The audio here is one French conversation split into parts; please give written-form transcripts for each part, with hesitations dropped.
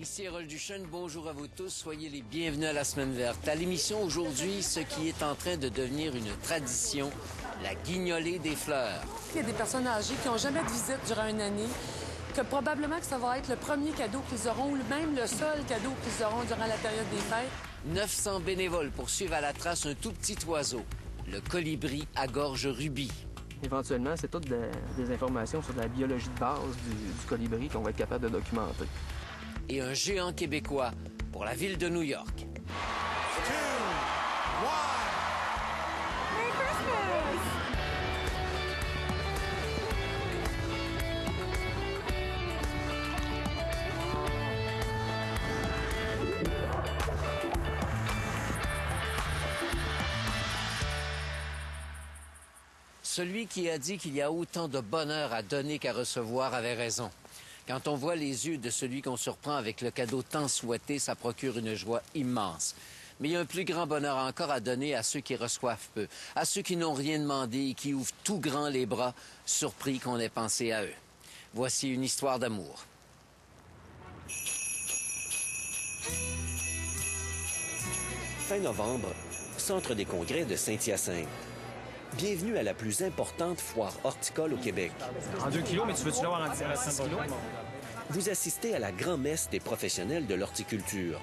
Ici Harold Duchesne, bonjour à vous tous, soyez les bienvenus à la Semaine verte. À l'émission aujourd'hui, ce qui est en train de devenir une tradition, la guignolée des fleurs. Il y a des personnes âgées qui n'ont jamais de visite durant une année, que probablement que ça va être le premier cadeau qu'ils auront ou même le seul cadeau qu'ils auront durant la période des fêtes. 900 bénévoles poursuivent à la trace un tout petit oiseau, le colibri à gorge rubis. Éventuellement, c'est toutes des informations sur la biologie de base du colibri qu'on va être capable de documenter. Et un géant québécois pour la ville de New York. Merry Christmas! Celui qui a dit qu'il y a autant de bonheur à donner qu'à recevoir avait raison. Quand on voit les yeux de celui qu'on surprend avec le cadeau tant souhaité, ça procure une joie immense. Mais il y a un plus grand bonheur encore à donner à ceux qui reçoivent peu, à ceux qui n'ont rien demandé et qui ouvrent tout grand les bras, surpris qu'on ait pensé à eux. Voici une histoire d'amour. Fin novembre, Centre des congrès de Saint-Hyacinthe. Bienvenue à la plus importante foire horticole au Québec. En 2 kilos, mais tu veux-tu l'avoir en 6 kilos? Vous assistez à la grand-messe des professionnels de l'horticulture.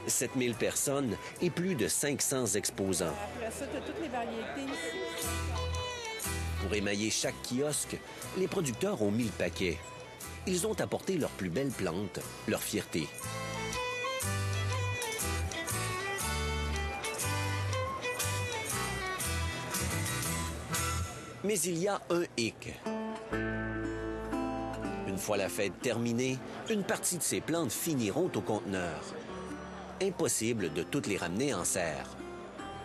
7000 personnes et plus de 500 exposants. Après ça, tu as toutes les variétés ici. Pour émailler chaque kiosque, les producteurs ont mis le paquet. Ils ont apporté leurs plus belles plantes, leur fierté. Mais il y a un hic. Une fois la fête terminée, une partie de ces plantes finiront au conteneur. Impossible de toutes les ramener en serre.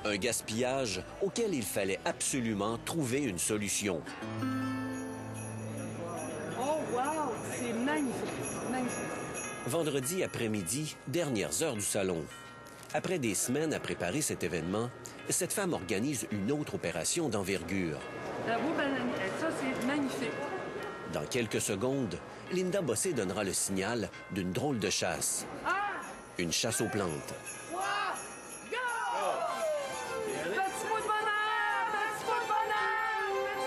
Un gaspillage auquel il fallait absolument trouver une solution. Oh, wow! C'est magnifique! Magnifique! Vendredi après-midi, dernières heures du salon. Après des semaines à préparer cet événement, cette femme organise une autre opération d'envergure. La roue bananière, ça, c'est magnifique. Dans quelques secondes, Linda Bossé donnera le signal d'une drôle de chasse. Une chasse aux plantes. Wow! Go! Petit pot de bonheur! Petit pot de bonheur!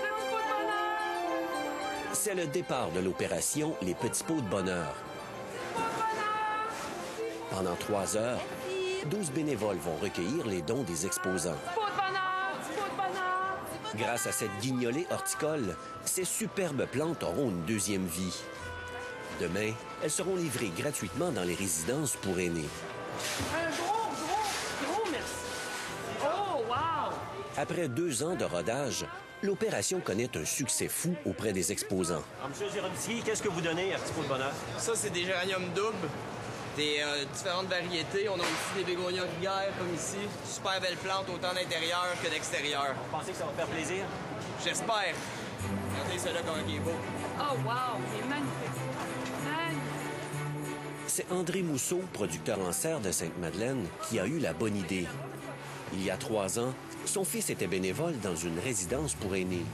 Petit pot de bonheur! C'est le départ de l'opération Les Petits Pots de bonheur. Pendant 3 heures, 12 bénévoles vont recueillir les dons des exposants. Grâce à cette guignolée horticole, ces superbes plantes auront une deuxième vie. Demain, elles seront livrées gratuitement dans les résidences pour aînés. Un gros merci! Oh, wow! Après 2 ans de rodage, l'opération connaît un succès fou auprès des exposants. Alors, Monsieur Zieronski, qu'est-ce que vous donnez à Petit Pot de bonheur? Ça, c'est des géraniums doubles, des différentes variétés. On a aussi des bégonias gruyères, comme ici. Super belles plantes, autant d'intérieur que d'extérieur. Vous pensez que ça va faire plaisir? J'espère. Regardez celui-là comme il est beau. Oh, wow! C'est magnifique! C'est André Mousseau, producteur en serre de Sainte-Madeleine, qui a eu la bonne idée. Il y a 3 ans, son fils était bénévole dans une résidence pour aînés.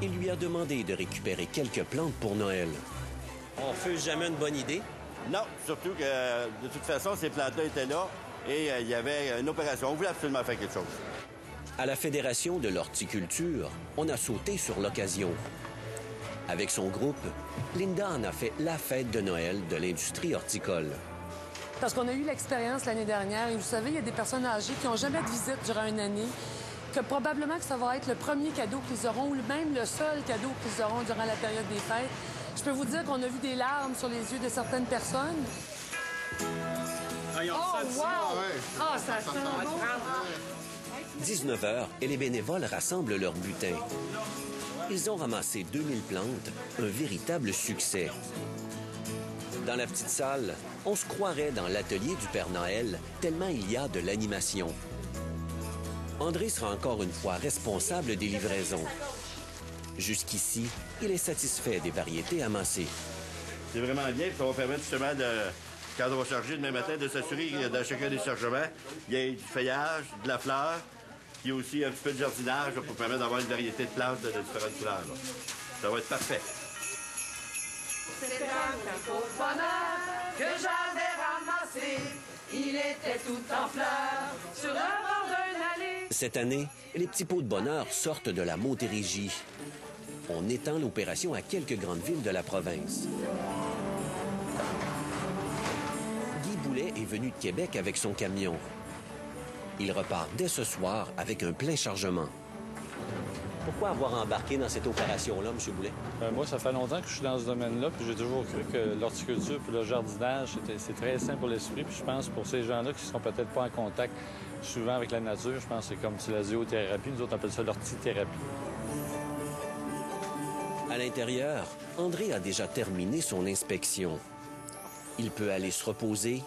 Il lui a demandé de récupérer quelques plantes pour Noël. On refuse jamais une bonne idée? Non, surtout que de toute façon, ces plantes-là étaient là et il y avait une opération. On voulait absolument faire quelque chose. À la Fédération de l'horticulture, on a sauté sur l'occasion. Avec son groupe, Linda en a fait la fête de Noël de l'industrie horticole. Parce qu'on a eu l'expérience l'année dernière et vous savez, il y a des personnes âgées qui n'ont jamais de visite durant une année, que probablement que ça va être le premier cadeau qu'ils auront ou même le seul cadeau qu'ils auront durant la période des fêtes. Je peux vous dire qu'on a vu des larmes sur les yeux de certaines personnes. Ah, ils ont ça ici, ouais. Ah, ça sent bon! 19h et les bénévoles rassemblent leur butin. Ils ont ramassé 2000 plantes, un véritable succès. Dans la petite salle, on se croirait dans l'atelier du Père Noël, tellement il y a de l'animation. André sera encore une fois responsable des livraisons. Jusqu'ici, il est satisfait des variétés amassées. C'est vraiment bien, puis ça va permettre justement quand on va charger demain matin, de s'assurer que dans chacun des chargements, il y ait du feuillage, de la fleur, puis aussi un petit peu de jardinage pour permettre d'avoir une variété de plantes de différentes couleurs. Là. Ça va être parfait. C'est un pot de bonheur que j'aime. était tout en fleurs sur le bord d'une allée. Cette année, les petits pots de bonheur sortent de la Montérégie. On étend l'opération à quelques grandes villes de la province. Guy Boulet est venu de Québec avec son camion. Il repart dès ce soir avec un plein chargement. Pourquoi avoir embarqué dans cette opération-là, M. Boulet? Moi, ça fait longtemps que je suis dans ce domaine-là, puis j'ai toujours cru que l'horticulture puis le jardinage, c'est très sain pour l'esprit. Puis je pense pour ces gens-là qui ne seront peut-être pas en contact souvent avec la nature, je pense que c'est comme la zoothérapie. Nous autres, on appelle ça l'hortithérapie. À l'intérieur, André a déjà terminé son inspection. Il peut aller se reposer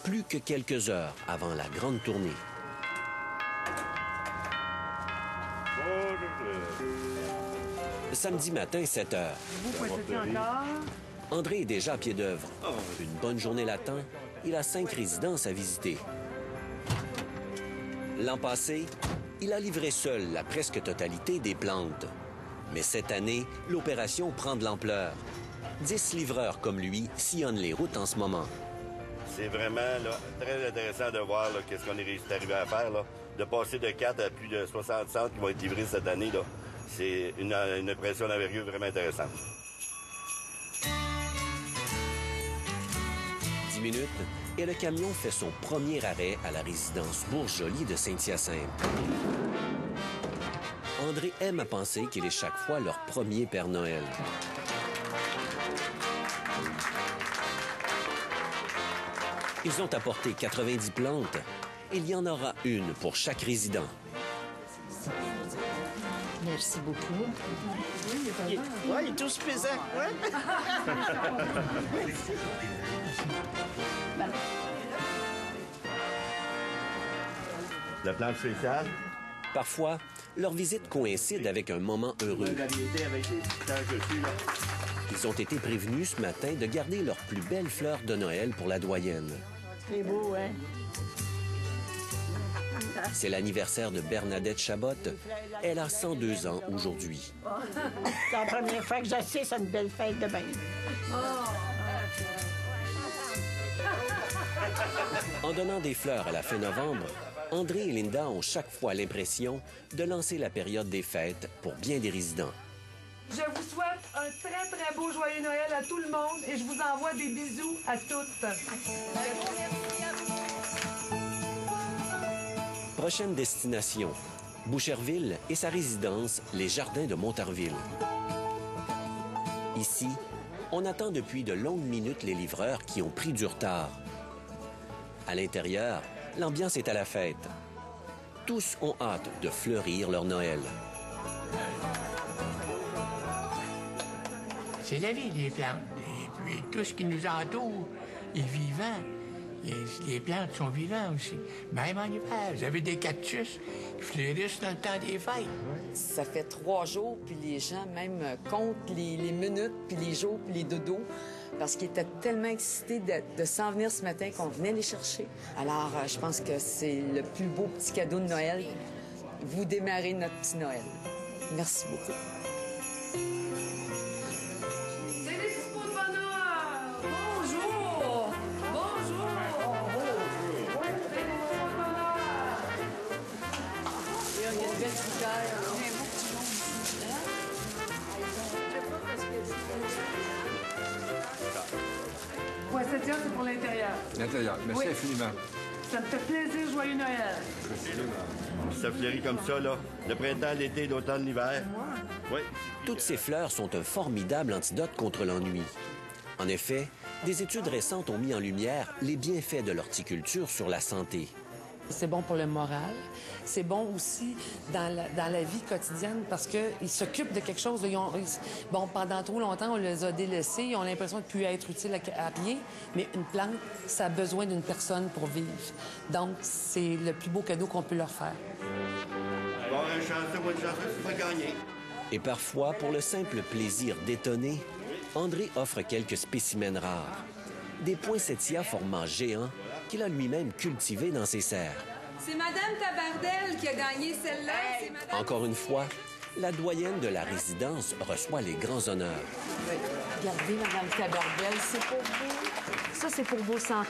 plus que quelques heures avant la grande tournée. Samedi matin, 7 h. Vous pointez encore? André est déjà à pied d'œuvre. Une bonne journée l'attend. Il a 5 résidences à visiter. L'an passé, il a livré seul la presque totalité des plantes. Mais cette année, l'opération prend de l'ampleur. 10 livreurs comme lui sillonnent les routes en ce moment. C'est vraiment là, très intéressant de voir qu'est-ce qu'on est arrivé à faire. Là. De passer de 4 à plus de 60 centres qui vont être livrés cette année. Là. C'est une impression d'envergure vraiment intéressante. 10 minutes et le camion fait son premier arrêt à la résidence Bourgeois de Saint-Hyacinthe. André aime à penser qu'il est chaque fois leur premier Père Noël. Ils ont apporté 90 plantes. Il y en aura une pour chaque résident. Merci beaucoup. Oui, il est tout suffisant. Ouais. La plante spéciale. Parfois, leur visite coïncide avec un moment heureux. Ils ont été prévenus ce matin de garder leurs plus belles fleurs de Noël pour la doyenne. C'est beau, hein? C'est l'anniversaire de Bernadette Chabot. Elle a 102 ans aujourd'hui. C'est la première fois que j'assiste à une belle fête de bain. En donnant des fleurs à la fin novembre, André et Linda ont chaque fois l'impression de lancer la période des fêtes pour bien des résidents. Je vous souhaite un très, très beau joyeux Noël à tout le monde et je vous envoie des bisous à toutes. Prochaine destination, Boucherville et sa résidence, les Jardins de Montarville. Ici, on attend depuis de longues minutes les livreurs qui ont pris du retard. À l'intérieur, l'ambiance est à la fête. Tous ont hâte de fleurir leur Noël. C'est la vie, les plantes. Et puis, tout ce qui nous entoure est vivant. Et les plantes sont vivantes aussi. Même en hiver, vous avez des cactus qui fleurissent dans le temps des fêtes. Ça fait 3 jours, puis les gens même comptent les minutes, puis les jours, puis les dodos, parce qu'ils étaient tellement excités de s'en venir ce matin qu'on venait les chercher. Alors, je pense que c'est le plus beau petit cadeau de Noël. Vous démarrez notre petit Noël. Merci beaucoup. Poinsettia, c'est pour l'intérieur. L'intérieur. Merci infiniment. Ça me fait plaisir, joyeux Noël. Ça fleurit comme ça, là. Le printemps, l'été, l'automne, l'hiver. Oui. Toutes ces fleurs sont un formidable antidote contre l'ennui. En effet, des études récentes ont mis en lumière les bienfaits de l'horticulture sur la santé. C'est bon pour le moral. C'est bon aussi dans la vie quotidienne parce qu'ils s'occupent de quelque chose. Pendant trop longtemps, on les a délaissés. Ils ont l'impression de ne plus être utiles à rien. Mais une plante, ça a besoin d'une personne pour vivre. Donc, c'est le plus beau cadeau qu'on peut leur faire. Bonne chance, tu vas gagner. Et parfois, pour le simple plaisir d'étonner, André offre quelques spécimens rares. Des poinsettias formant géants qu'il a lui-même cultivés dans ses serres. C'est Madame Tabardel qui a gagné celle-là. Encore une fois, la doyenne de la résidence reçoit les grands honneurs. Regardez, Madame Tabardel, c'est pour vous. Ça, c'est pour vos 100 ans.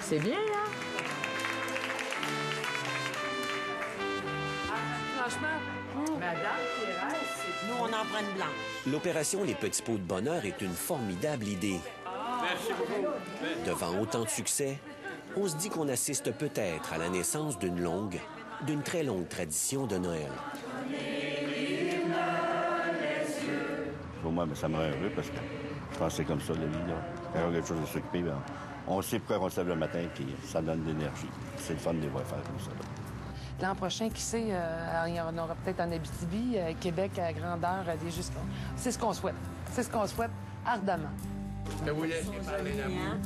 C'est bien, hein? Franchement, Madame Thérèse, c'est... Nous, on en prend une blanche. L'opération Les Petits Pots de Bonheur est une formidable idée. Merci beaucoup. Devant autant de succès, on se dit qu'on assiste peut-être à la naissance d'une très longue tradition de Noël. Pour moi, ça me rend heureux parce que je pense que c'est comme ça, la vie. Là. Quand on a quelque chose à s'occuper, bien, on sait pourquoi on se lève le matin, puis ça donne de l'énergie. C'est le fun de les voir faire comme ça. Là. l'an prochain, qui sait, il y en aura peut-être en Abitibi, Québec à grandeur des jusqu'à... C'est ce qu'on souhaite. C'est ce qu'on souhaite ardemment. Je vous laisse parler d'amour.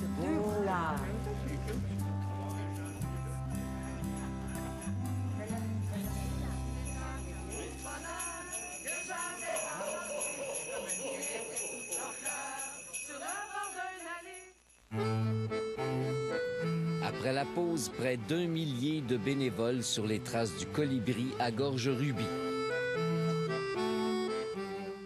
Après la pause, près d'1 millier de bénévoles sur les traces du colibri à gorge rubis.